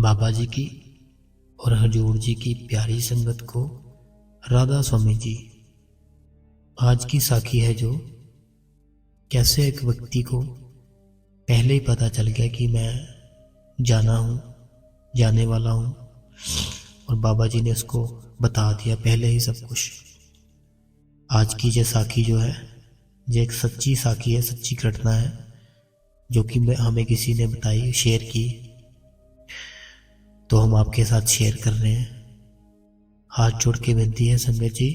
बाबा जी की और हजूर जी की प्यारी संगत को राधा स्वामी जी। आज की साखी है जो कैसे एक व्यक्ति को पहले ही पता चल गया कि मैं जाना हूँ, जाने वाला हूँ, और बाबा जी ने उसको बता दिया पहले ही सब कुछ। आज की ये साखी जो है ये एक सच्ची साखी है, सच्ची घटना है जो कि हमें किसी ने बताई, शेयर की, तो हम आपके साथ शेयर कर रहे हैं। हाथ जोड़ के विनती है संगत जी,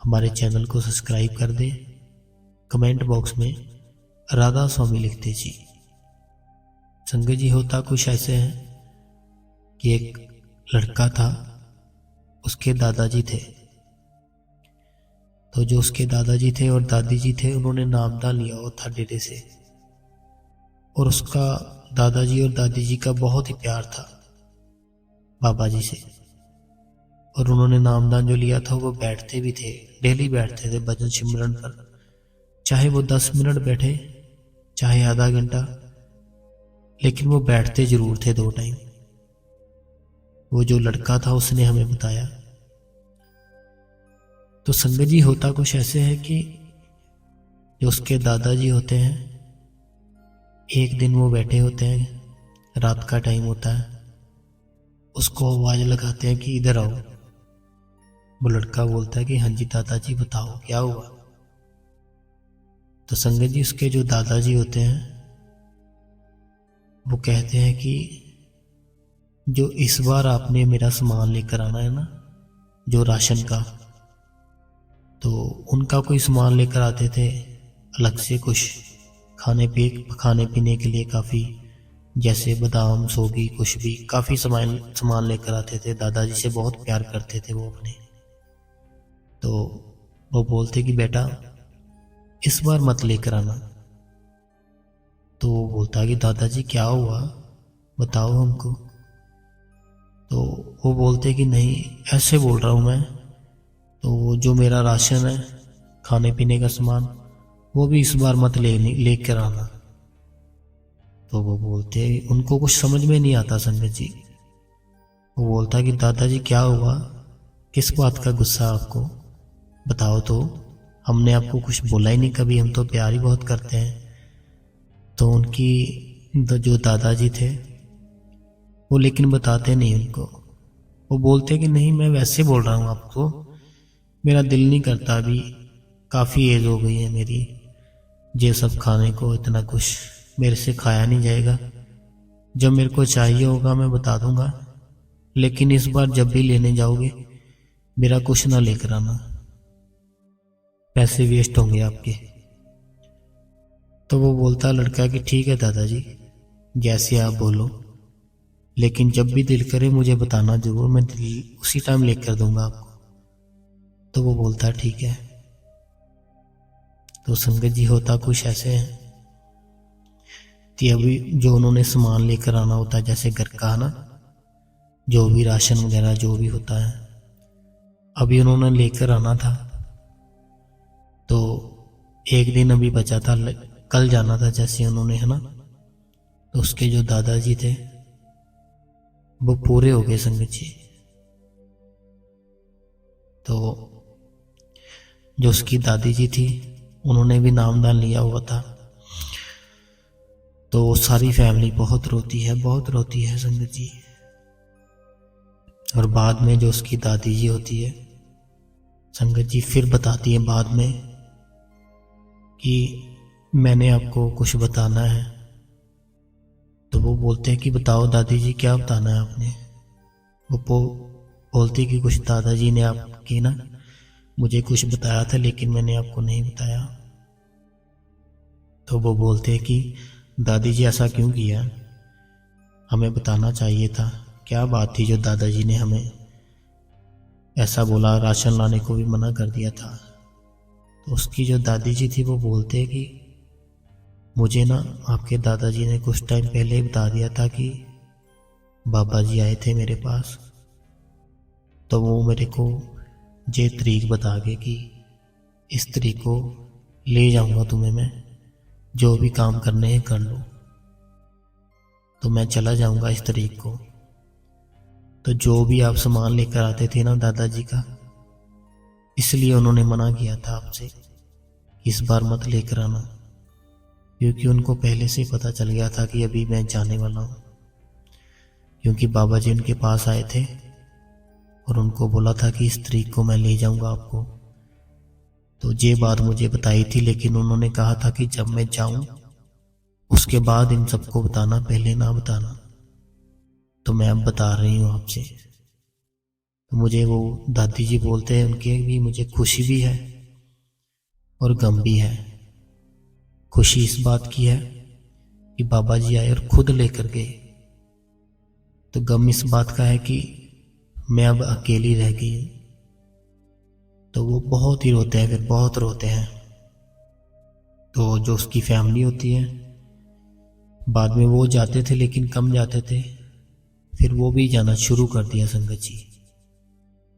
हमारे चैनल को सब्सक्राइब कर दें। कमेंट बॉक्स में राधा स्वामी लिखते जी। संगत जी, होता कुछ ऐसे है कि एक लड़का था, उसके दादाजी थे। तो जो उसके दादाजी थे और दादी जी थे, उन्होंने नामदान लिया हुआ था डेरे से, और उसका दादाजी और दादी जी का बहुत ही प्यार था बाबा जी से। और उन्होंने नामदान जो लिया था वो बैठते भी थे, डेली बैठते थे भजन सिमरन पर, चाहे वो 10 मिनट बैठे चाहे आधा घंटा, लेकिन वो बैठते जरूर थे 2 टाइम। वो जो लड़का था उसने हमें बताया। तो संगत जी, होता कुछ ऐसे है कि जो उसके दादाजी होते हैं, एक दिन वो बैठे होते हैं, रात का टाइम होता है, उसको आवाज लगाते हैं कि इधर आओ। वो लड़का बोलता है कि हाँ जी दादाजी बताओ क्या हुआ। तो संगत जी, उसके जो दादाजी होते हैं वो कहते हैं कि जो इस बार आपने मेरा सामान लेकर आना है ना, जो राशन का, तो उनका कोई सामान लेकर आते थे अलग से, कुछ खाने पीने के लिए काफ़ी, जैसे बादाम, सोगी, कुछ भी काफ़ी सामान लेकर आते थे। दादाजी से बहुत प्यार करते थे वो अपने। तो वो बोलते कि बेटा इस बार मत लेकर आना। तो वो बोलता कि दादाजी क्या हुआ, बताओ हमको। तो वो बोलते कि नहीं, ऐसे बोल रहा हूँ मैं, तो जो मेरा राशन है, खाने पीने का सामान, वो भी इस बार मत लेकर आना। तो वो बोलते, उनको कुछ समझ में नहीं आता संगत जी। वो बोलता कि दादाजी क्या हुआ, किस बात का गुस्सा आपको, बताओ तो, हमने आपको कुछ बोला ही नहीं कभी, हम तो प्यार ही बहुत करते हैं। तो उनकी जो दादाजी थे वो लेकिन बताते नहीं उनको। वो बोलते कि नहीं, मैं वैसे बोल रहा हूँ आपको, मेरा दिल नहीं करता, अभी काफ़ी एज हो गई है मेरी, ये सब खाने को, इतना कुछ मेरे से खाया नहीं जाएगा। जब मेरे को चाहिए होगा मैं बता दूंगा, लेकिन इस बार जब भी लेने जाओगे मेरा कुछ ना लेकर आना, पैसे वेस्ट होंगे आपके। तो वो बोलता लड़का कि ठीक है दादाजी, जैसे आप बोलो, लेकिन जब भी दिल करे मुझे बताना जरूर, मैं उसी टाइम लेकर दूंगा आपको। तो वो बोलता ठीक है। तो संगत जी, होता कुछ ऐसे है कि अभी जो उन्होंने सामान लेकर आना होता है, जैसे घर का ना, जो भी राशन वगैरह जो भी होता है, अभी उन्होंने लेकर आना था। तो एक दिन अभी बचा था, कल जाना था जैसे उन्होंने, है ना। तो उसके जो दादाजी थे वो पूरे हो गए संगत जी। तो जो उसकी दादी जी थी उन्होंने भी नामदान लिया हुआ था। तो सारी फैमिली बहुत रोती है, बहुत रोती है संगत जी। और बाद में जो उसकी दादी जी होती है संगत जी, फिर बताती है बाद में कि मैंने आपको कुछ बताना है। तो वो बोलते हैं कि बताओ दादी जी क्या बताना है आपने। वो बोलती कि कुछ दादाजी ने आपके ना मुझे कुछ बताया था, लेकिन मैंने आपको नहीं बताया। तो वो बोलते हैं कि दादी जी ऐसा क्यों किया, हमें बताना चाहिए था, क्या बात थी जो दादाजी ने हमें ऐसा बोला, राशन लाने को भी मना कर दिया था। तो उसकी जो दादी जी थी वो बोलते हैं कि मुझे ना आपके दादाजी ने कुछ टाइम पहले ही बता दिया था कि बाबा जी आए थे मेरे पास, तो वो मेरे को ये तरीक बता गए कि इस तरीक को ले जाऊंगा तुम्हें मैं, जो भी काम करने हैं कर लो। तो मैं चला जाऊंगा इस तरीक को, तो जो भी आप सामान लेकर आते थे ना दादाजी का, इसलिए उन्होंने मना किया था आपसे, इस बार मत लेकर आना, क्योंकि उनको पहले से पता चल गया था कि अभी मैं जाने वाला हूँ। क्योंकि बाबा जी उनके पास आए थे और उनको बोला था कि इस तारीख को मैं ले जाऊंगा आपको। तो ये बात मुझे बताई थी, लेकिन उन्होंने कहा था कि जब मैं जाऊं उसके बाद इन सबको बताना, पहले ना बताना। तो मैं अब बता रही हूँ आपसे। तो मुझे वो दादी जी बोलते हैं, उनके भी मुझे खुशी भी है और गम भी है। खुशी इस बात की है कि बाबा जी आए और खुद लेकर गए, तो गम इस बात का है कि मैं अब अकेली रह गई हूँ। तो वो बहुत ही रोते हैं, फिर बहुत रोते हैं। तो जो उसकी फैमिली होती है, बाद में वो जाते थे लेकिन कम जाते थे, फिर वो भी जाना शुरू कर दिया संगत जी।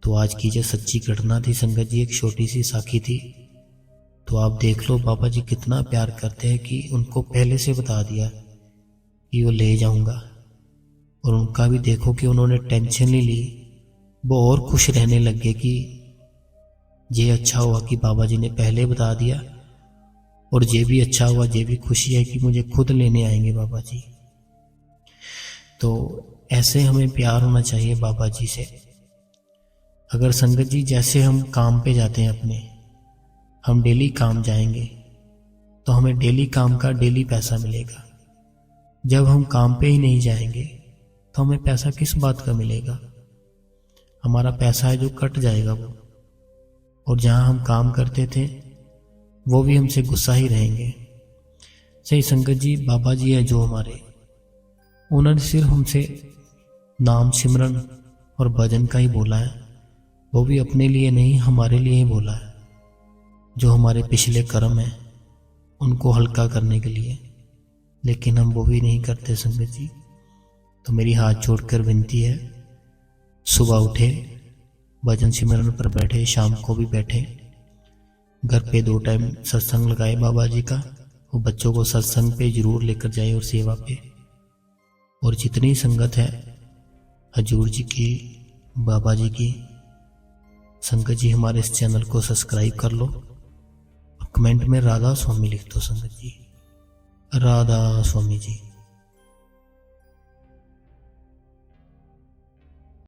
तो आज की जो सच्ची घटना थी संगत जी, एक छोटी सी साखी थी। तो आप देख लो बाबा जी कितना प्यार करते हैं कि उनको पहले से बता दिया कि वो ले जाऊंगा। और उनका भी देखो कि उन्होंने टेंशन नहीं ली, वो और खुश रहने लग गए कि ये अच्छा हुआ कि बाबा जी ने पहले बता दिया, और ये भी अच्छा हुआ, ये भी खुशी है कि मुझे खुद लेने आएंगे बाबा जी। तो ऐसे हमें प्यार होना चाहिए बाबा जी से। अगर संगत जी जैसे हम काम पे जाते हैं अपने, हम डेली काम जाएंगे तो हमें डेली काम का डेली पैसा मिलेगा। जब हम काम पे ही नहीं जाएंगे तो हमें पैसा किस बात का मिलेगा? हमारा पैसा है जो कट जाएगा वो। और जहां हम काम करते थे वो भी हमसे गुस्सा ही रहेंगे। सही संगत जी, बाबा जी है जो हमारे, उन्होंने सिर्फ हमसे नाम सिमरन और भजन का ही बोला है, वो भी अपने लिए नहीं, हमारे लिए ही बोला है। जो हमारे पिछले कर्म हैं उनको हल्का करने के लिए, लेकिन हम वो भी नहीं करते संगत जी। तो मेरी हाथ जोड़कर विनती है, सुबह उठे, भजन सिमरन पर बैठे, शाम को भी बैठे, घर पे 2 टाइम सत्संग लगाए बाबा जी का, और बच्चों को सत्संग पे जरूर लेकर जाए और सेवा पे। और जितनी संगत है हजूर जी की, बाबा जी की संगत जी, हमारे इस चैनल को सब्सक्राइब कर लो और कमेंट में राधा स्वामी लिख दो संगत जी, राधा स्वामी जी।